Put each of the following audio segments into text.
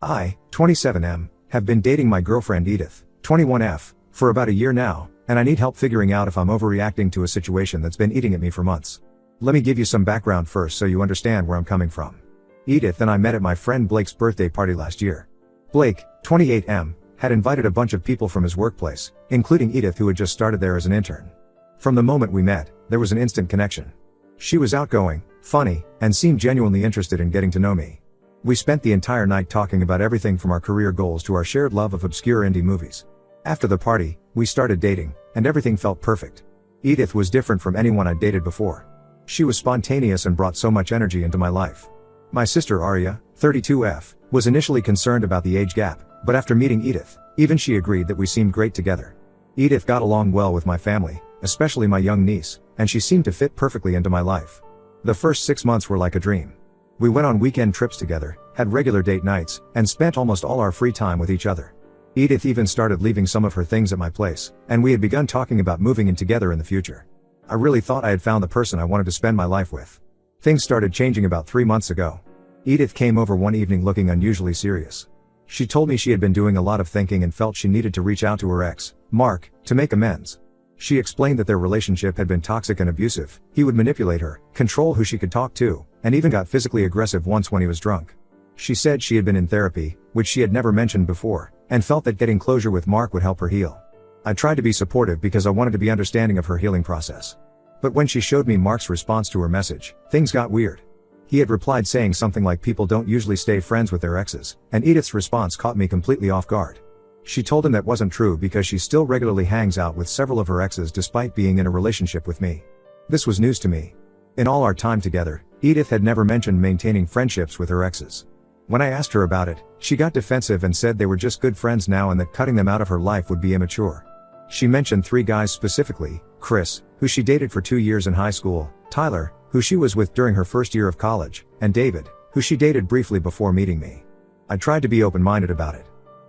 I, 27M, have been dating my girlfriend Edith, 21F, for about a year now, and I need help figuring out if I'm overreacting to a situation that's been eating at me for months. Let me give you some background first so you understand where I'm coming from. Edith and I met at my friend Blake's birthday party last year. Blake, 28M, had invited a bunch of people from his workplace, including Edith, who had just started there as an intern. From the moment we met, there was an instant connection. She was outgoing, funny, and seemed genuinely interested in getting to know me. We spent the entire night talking about everything from our career goals to our shared love of obscure indie movies. After the party, we started dating, and everything felt perfect. Edith was different from anyone I'd dated before. She was spontaneous and brought so much energy into my life. My sister Arya, 32F, was initially concerned about the age gap, but after meeting Edith, even she agreed that we seemed great together. Edith got along well with my family, especially my young niece, and she seemed to fit perfectly into my life. The first 6 months were like a dream. We went on weekend trips together, had regular date nights, and spent almost all our free time with each other. Edith even started leaving some of her things at my place, and we had begun talking about moving in together in the future. I really thought I had found the person I wanted to spend my life with. Things started changing about 3 months ago. Edith came over one evening looking unusually serious. She told me she had been doing a lot of thinking and felt she needed to reach out to her ex, Mark, to make amends. She explained that their relationship had been toxic and abusive. He would manipulate her, control who she could talk to, and even got physically aggressive once when he was drunk. She said she had been in therapy, which she had never mentioned before, and felt that getting closure with Mark would help her heal. I tried to be supportive because I wanted to be understanding of her healing process. But when she showed me Mark's response to her message, things got weird. He had replied saying something like people don't usually stay friends with their exes, and Edith's response caught me completely off guard. She told him that wasn't true because she still regularly hangs out with several of her exes despite being in a relationship with me. This was news to me. In all our time together, Edith had never mentioned maintaining friendships with her exes. When I asked her about it, she got defensive and said they were just good friends now and that cutting them out of her life would be immature. She mentioned 3 guys specifically: Chris, who she dated for 2 years in high school, Tyler, who she was with during her first year of college, and David, who she dated briefly before meeting me. I tried to be open-minded about it.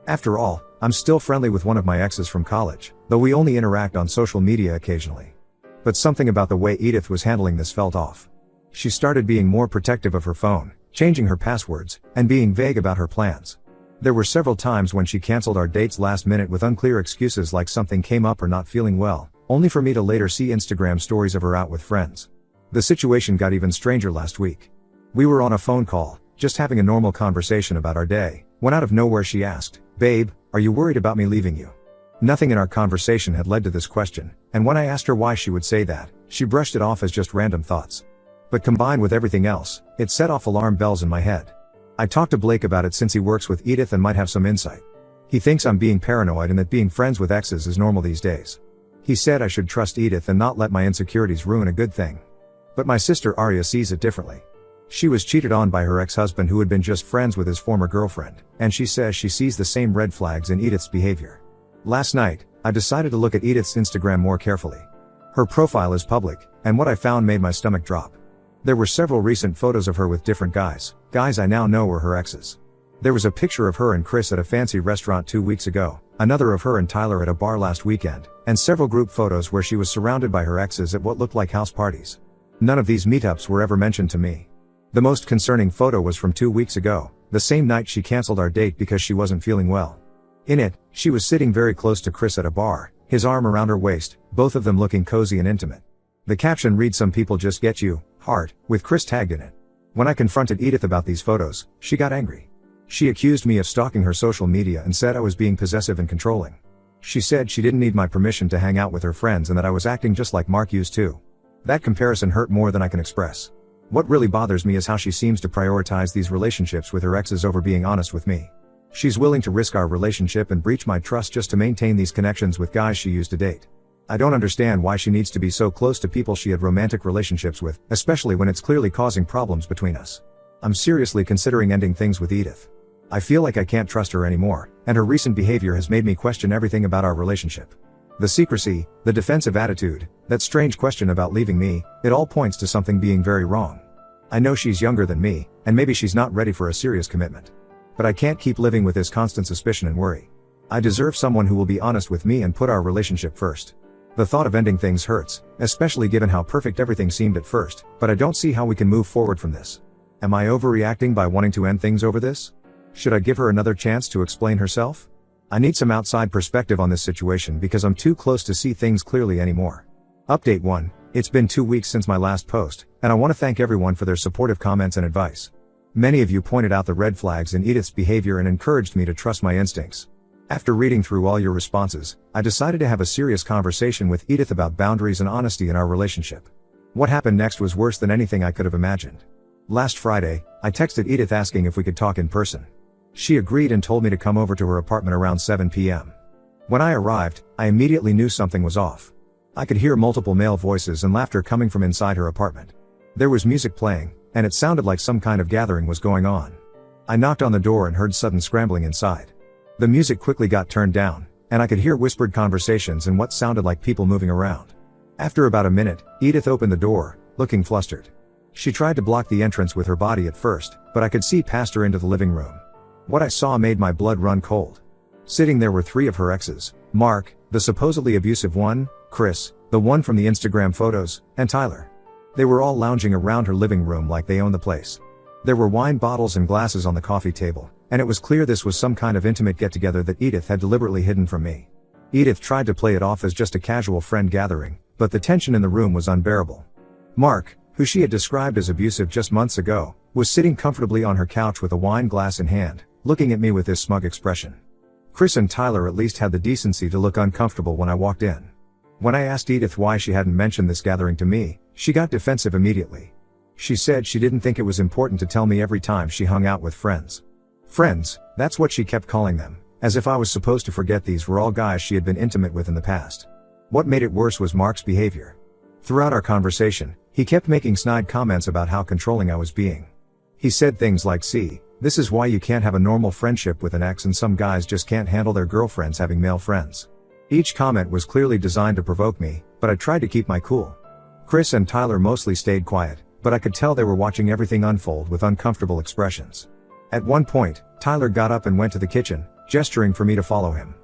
After all, I'm still friendly with one of my exes from college, though we only interact on social media occasionally. But something about the way Edith was handling this felt off. She started being more protective of her phone, changing her passwords, and being vague about her plans. There were several times when she canceled our dates last minute with unclear excuses like something came up or not feeling well, only for me to later see Instagram stories of her out with friends. The situation got even stranger last week. We were on a phone call, just having a normal conversation about our day, when out of nowhere she asked, "Babe, are you worried about me leaving you?" Nothing in our conversation had led to this question, and when I asked her why she would say that, she brushed it off as just random thoughts. But combined with everything else, it set off alarm bells in my head. I talked to Blake about it since he works with Edith and might have some insight. He thinks I'm being paranoid and that being friends with exes is normal these days. He said I should trust Edith and not let my insecurities ruin a good thing. But my sister Arya sees it differently. She was cheated on by her ex-husband who had been just friends with his former girlfriend, and she says she sees the same red flags in Edith's behavior. Last night, I decided to look at Edith's Instagram more carefully. Her profile is public, and what I found made my stomach drop. There were several recent photos of her with different guys I now know were her exes. There was a picture of her and Chris at a fancy restaurant 2 weeks ago, another of her and Tyler at a bar last weekend, and several group photos where she was surrounded by her exes at what looked like house parties. None of these meetups were ever mentioned to me. The most concerning photo was from 2 weeks ago, the same night she canceled our date because she wasn't feeling well. In it, she was sitting very close to Chris at a bar, his arm around her waist, both of them looking cozy and intimate. The caption reads, "Some people just get you, heart," with Chris tagged in it. When I confronted Edith about these photos, she got angry. She accused me of stalking her social media and said I was being possessive and controlling. She said she didn't need my permission to hang out with her friends and that I was acting just like Mark used to. That comparison hurt more than I can express. What really bothers me is how she seems to prioritize these relationships with her exes over being honest with me. She's willing to risk our relationship and breach my trust just to maintain these connections with guys she used to date. I don't understand why she needs to be so close to people she had romantic relationships with, especially when it's clearly causing problems between us. I'm seriously considering ending things with Edith. I feel like I can't trust her anymore, and her recent behavior has made me question everything about our relationship. The secrecy, the defensive attitude, that strange question about leaving me, it all points to something being very wrong. I know she's younger than me, and maybe she's not ready for a serious commitment. But I can't keep living with this constant suspicion and worry. I deserve someone who will be honest with me and put our relationship first. The thought of ending things hurts, especially given how perfect everything seemed at first, but I don't see how we can move forward from this. Am I overreacting by wanting to end things over this? Should I give her another chance to explain herself? I need some outside perspective on this situation because I'm too close to see things clearly anymore. Update 1. It's been 2 weeks since my last post, and I want to thank everyone for their supportive comments and advice. Many of you pointed out the red flags in Edith's behavior and encouraged me to trust my instincts. After reading through all your responses, I decided to have a serious conversation with Edith about boundaries and honesty in our relationship. What happened next was worse than anything I could have imagined. Last Friday, I texted Edith asking if we could talk in person. She agreed and told me to come over to her apartment around 7 p.m. When I arrived, I immediately knew something was off. I could hear multiple male voices and laughter coming from inside her apartment. There was music playing, and it sounded like some kind of gathering was going on. I knocked on the door and heard sudden scrambling inside. The music quickly got turned down, and I could hear whispered conversations and what sounded like people moving around. After about a minute, Edith opened the door, looking flustered. She tried to block the entrance with her body at first, but I could see past her into the living room. What I saw made my blood run cold. Sitting there were 3 of her exes: Mark, the supposedly abusive one, Chris, the one from the Instagram photos, and Tyler. They were all lounging around her living room like they owned the place. There were wine bottles and glasses on the coffee table, and it was clear this was some kind of intimate get-together that Edith had deliberately hidden from me. Edith tried to play it off as just a casual friend gathering, but the tension in the room was unbearable. Mark, who she had described as abusive just months ago, was sitting comfortably on her couch with a wine glass in hand, looking at me with this smug expression. Chris and Tyler at least had the decency to look uncomfortable when I walked in. When I asked Edith why she hadn't mentioned this gathering to me, she got defensive immediately. She said she didn't think it was important to tell me every time she hung out with friends. Friends, that's what she kept calling them, as if I was supposed to forget these were all guys she had been intimate with in the past. What made it worse was Mark's behavior. Throughout our conversation, he kept making snide comments about how controlling I was being. He said things like, "See, this is why you can't have a normal friendship with an ex, and some guys just can't handle their girlfriends having male friends." Each comment was clearly designed to provoke me, but I tried to keep my cool. Chris and Tyler mostly stayed quiet, but I could tell they were watching everything unfold with uncomfortable expressions. At one point, Tyler got up and went to the kitchen, gesturing for me to follow him.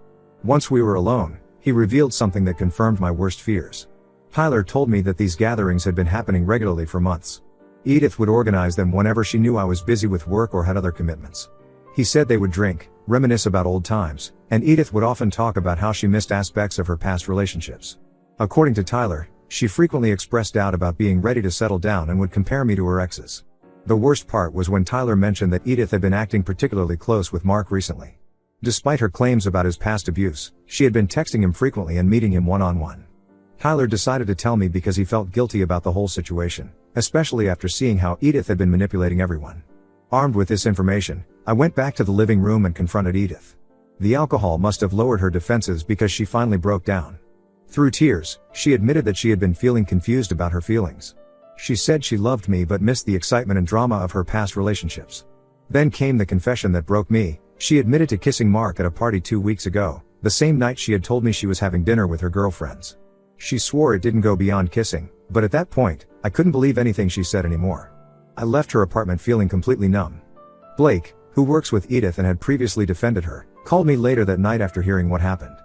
Once we were alone, he revealed something that confirmed my worst fears. Tyler told me that these gatherings had been happening regularly for months. Edith would organize them whenever she knew I was busy with work or had other commitments. He said they would drink, reminisce about old times, and Edith would often talk about how she missed aspects of her past relationships. According to Tyler, she frequently expressed doubt about being ready to settle down and would compare me to her exes. The worst part was when Tyler mentioned that Edith had been acting particularly close with Mark recently. Despite her claims about his past abuse, she had been texting him frequently and meeting him one-on-one. Tyler decided to tell me because he felt guilty about the whole situation, especially after seeing how Edith had been manipulating everyone. Armed with this information, I went back to the living room and confronted Edith. The alcohol must have lowered her defenses because she finally broke down. Through tears, she admitted that she had been feeling confused about her feelings. She said she loved me but missed the excitement and drama of her past relationships. Then came the confession that broke me. She admitted to kissing Mark at a party 2 weeks ago, the same night she had told me she was having dinner with her girlfriends. She swore it didn't go beyond kissing, but at that point, I couldn't believe anything she said anymore. I left her apartment feeling completely numb. Blake, who works with Edith and had previously defended her, called me later that night after hearing what happened.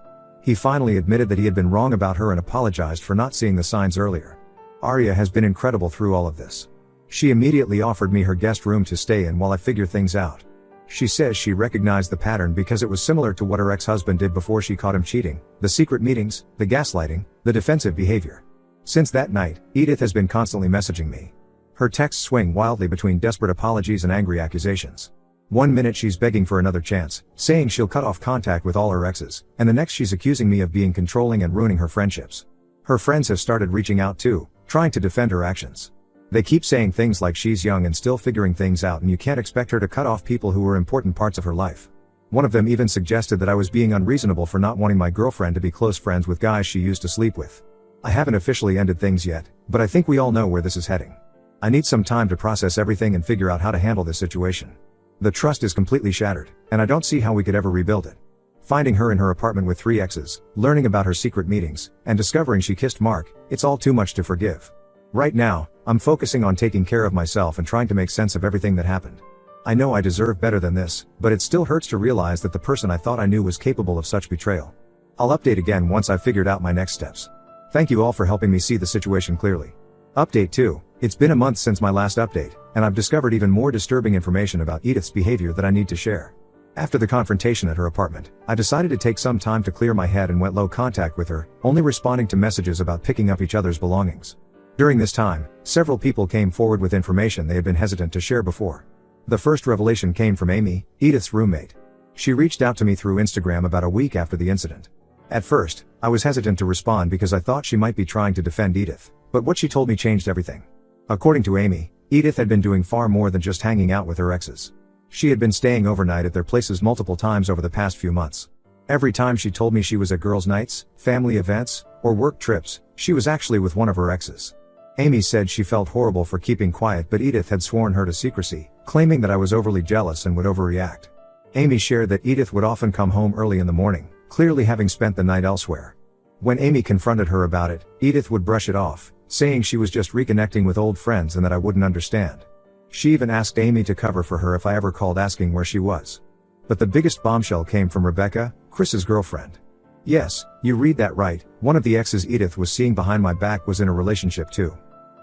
He finally admitted that he had been wrong about her and apologized for not seeing the signs earlier. Arya has been incredible through all of this. She immediately offered me her guest room to stay in while I figure things out. She says she recognized the pattern because it was similar to what her ex-husband did before she caught him cheating: the secret meetings, the gaslighting, the defensive behavior. Since that night, Edith has been constantly messaging me. Her texts swing wildly between desperate apologies and angry accusations. One minute she's begging for another chance, saying she'll cut off contact with all her exes, and the next she's accusing me of being controlling and ruining her friendships. Her friends have started reaching out too, trying to defend her actions. They keep saying things like she's young and still figuring things out and you can't expect her to cut off people who were important parts of her life. One of them even suggested that I was being unreasonable for not wanting my girlfriend to be close friends with guys she used to sleep with. I haven't officially ended things yet, but I think we all know where this is heading. I need some time to process everything and figure out how to handle this situation. The trust is completely shattered, and I don't see how we could ever rebuild it. Finding her in her apartment with 3 exes, learning about her secret meetings, and discovering she kissed Mark, it's all too much to forgive. Right now, I'm focusing on taking care of myself and trying to make sense of everything that happened. I know I deserve better than this, but it still hurts to realize that the person I thought I knew was capable of such betrayal. I'll update again once I've figured out my next steps. Thank you all for helping me see the situation clearly. Update 2. It's been a month since my last update, and I've discovered even more disturbing information about Edith's behavior that I need to share. After the confrontation at her apartment, I decided to take some time to clear my head and went low contact with her, only responding to messages about picking up each other's belongings. During this time, several people came forward with information they had been hesitant to share before. The first revelation came from Amy, Edith's roommate. She reached out to me through Instagram about a week after the incident. At first, I was hesitant to respond because I thought she might be trying to defend Edith, but what she told me changed everything. According to Amy, Edith had been doing far more than just hanging out with her exes. She had been staying overnight at their places multiple times over the past few months. Every time she told me she was at girls' nights, family events, or work trips, she was actually with one of her exes. Amy said she felt horrible for keeping quiet, but Edith had sworn her to secrecy, claiming that I was overly jealous and would overreact. Amy shared that Edith would often come home early in the morning, clearly having spent the night elsewhere. When Amy confronted her about it, Edith would brush it off, saying she was just reconnecting with old friends and that I wouldn't understand. She even asked Amy to cover for her if I ever called asking where she was. But the biggest bombshell came from Rebecca, Chris's girlfriend. Yes, you read that right, one of the exes Edith was seeing behind my back was in a relationship too.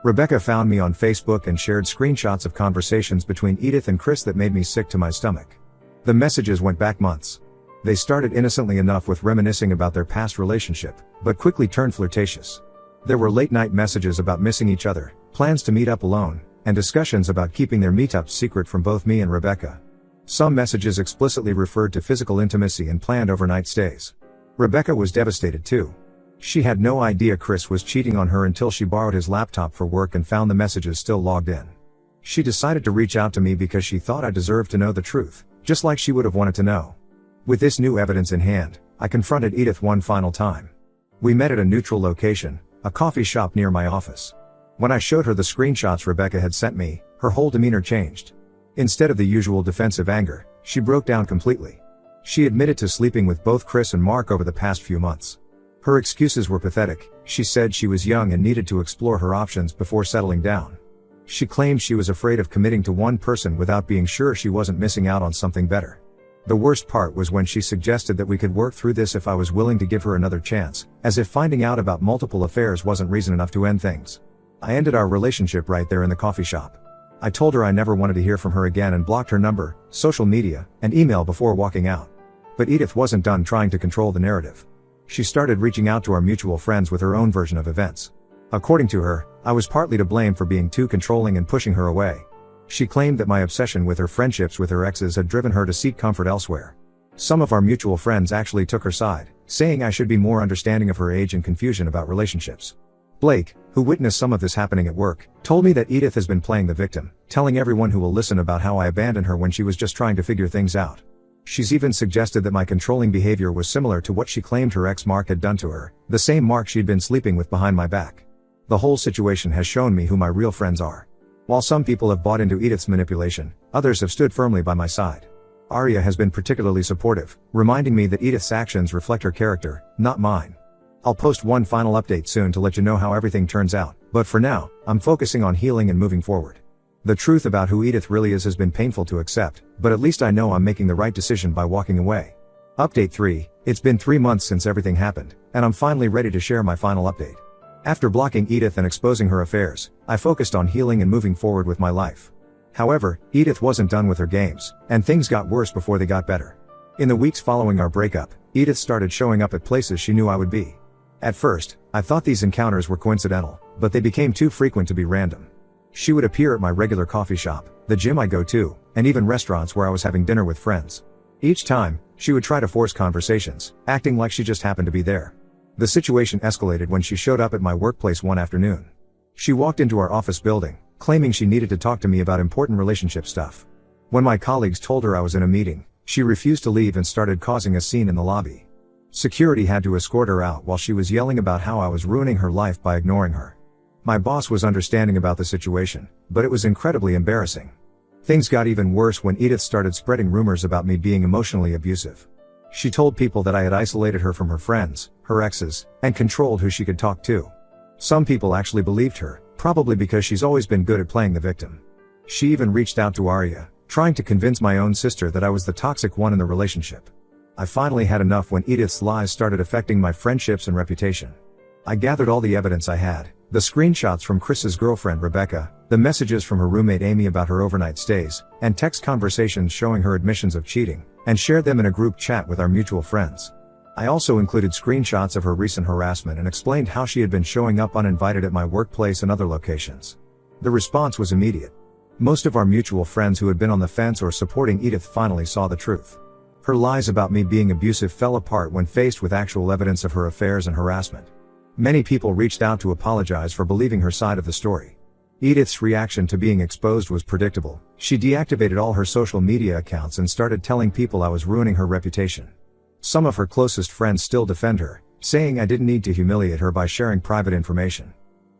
Rebecca found me on Facebook and shared screenshots of conversations between Edith and Chris that made me sick to my stomach. The messages went back months. They started innocently enough with reminiscing about their past relationship, but quickly turned flirtatious. There were late-night messages about missing each other, plans to meet up alone, and discussions about keeping their meetups secret from both me and Rebecca. Some messages explicitly referred to physical intimacy and planned overnight stays. Rebecca was devastated too. She had no idea Chris was cheating on her until she borrowed his laptop for work and found the messages still logged in. She decided to reach out to me because she thought I deserved to know the truth, just like she would have wanted to know. With this new evidence in hand, I confronted Edith one final time. We met at a neutral location, a coffee shop near my office. When I showed her the screenshots Rebecca had sent me, her whole demeanor changed. Instead of the usual defensive anger, she broke down completely. She admitted to sleeping with both Chris and Mark over the past few months. Her excuses were pathetic. She said she was young and needed to explore her options before settling down. She claimed she was afraid of committing to one person without being sure she wasn't missing out on something better. The worst part was when she suggested that we could work through this if I was willing to give her another chance, as if finding out about multiple affairs wasn't reason enough to end things. I ended our relationship right there in the coffee shop. I told her I never wanted to hear from her again and blocked her number, social media, and email before walking out. But Edith wasn't done trying to control the narrative. She started reaching out to our mutual friends with her own version of events. According to her, I was partly to blame for being too controlling and pushing her away. She claimed that my obsession with her friendships with her exes had driven her to seek comfort elsewhere. Some of our mutual friends actually took her side, saying I should be more understanding of her age and confusion about relationships. Blake, who witnessed some of this happening at work, told me that Edith has been playing the victim, telling everyone who will listen about how I abandoned her when she was just trying to figure things out. She's even suggested that my controlling behavior was similar to what she claimed her ex Mark had done to her, the same Mark she'd been sleeping with behind my back. The whole situation has shown me who my real friends are. While some people have bought into Edith's manipulation, others have stood firmly by my side. Arya has been particularly supportive, reminding me that Edith's actions reflect her character, not mine. I'll post one final update soon to let you know how everything turns out, but for now, I'm focusing on healing and moving forward. The truth about who Edith really is has been painful to accept, but at least I know I'm making the right decision by walking away. Update 3, it's been 3 months since everything happened, and I'm finally ready to share my final update. After blocking Edith and exposing her affairs, I focused on healing and moving forward with my life. However, Edith wasn't done with her games, and things got worse before they got better. In the weeks following our breakup, Edith started showing up at places she knew I would be. At first, I thought these encounters were coincidental, but they became too frequent to be random. She would appear at my regular coffee shop, the gym I go to, and even restaurants where I was having dinner with friends. Each time, she would try to force conversations, acting like she just happened to be there. The situation escalated when she showed up at my workplace one afternoon. She walked into our office building, claiming she needed to talk to me about important relationship stuff. When my colleagues told her I was in a meeting, she refused to leave and started causing a scene in the lobby. Security had to escort her out while she was yelling about how I was ruining her life by ignoring her. My boss was understanding about the situation, but it was incredibly embarrassing. Things got even worse when Edith started spreading rumors about me being emotionally abusive. She told people that I had isolated her from her friends, her exes, and controlled who she could talk to. Some people actually believed her, probably because she's always been good at playing the victim. She even reached out to Arya, trying to convince my own sister that I was the toxic one in the relationship. I finally had enough when Edith's lies started affecting my friendships and reputation. I gathered all the evidence I had, The screenshots from Chris's girlfriend Rebecca, the messages from her roommate Amy about her overnight stays, and text conversations showing her admissions of cheating, and shared them in a group chat with our mutual friends. I also included screenshots of her recent harassment and explained how she had been showing up uninvited at my workplace and other locations. The response was immediate. Most of our mutual friends who had been on the fence or supporting Edith finally saw the truth. Her lies about me being abusive fell apart when faced with actual evidence of her affairs and harassment. Many people reached out to apologize for believing her side of the story. Edith's reaction to being exposed was predictable. She deactivated all her social media accounts and started telling people I was ruining her reputation. Some of her closest friends still defend her, saying I didn't need to humiliate her by sharing private information.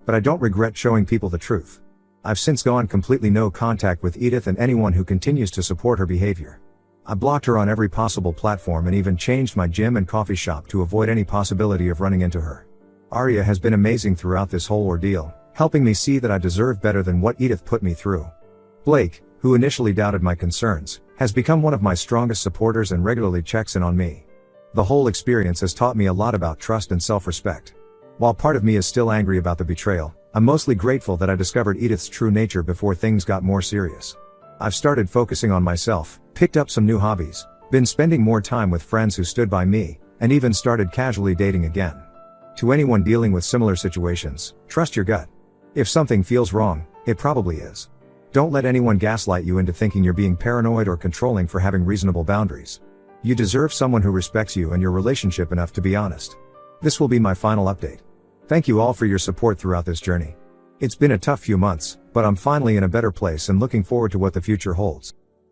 But I don't regret showing people the truth. I've since gone completely no contact with Edith and anyone who continues to support her behavior. I blocked her on every possible platform and even changed my gym and coffee shop to avoid any possibility of running into her. Arya has been amazing throughout this whole ordeal, helping me see that I deserve better than what Edith put me through. Blake, who initially doubted my concerns, has become one of my strongest supporters and regularly checks in on me. The whole experience has taught me a lot about trust and self-respect. While part of me is still angry about the betrayal, I'm mostly grateful that I discovered Edith's true nature before things got more serious. I've started focusing on myself, picked up some new hobbies, been spending more time with friends who stood by me, and even started casually dating again. To anyone dealing with similar situations, trust your gut. If something feels wrong, it probably is. Don't let anyone gaslight you into thinking you're being paranoid or controlling for having reasonable boundaries. You deserve someone who respects you and your relationship enough to be honest. This will be my final update. Thank you all for your support throughout this journey. It's been a tough few months, but I'm finally in a better place and looking forward to what the future holds.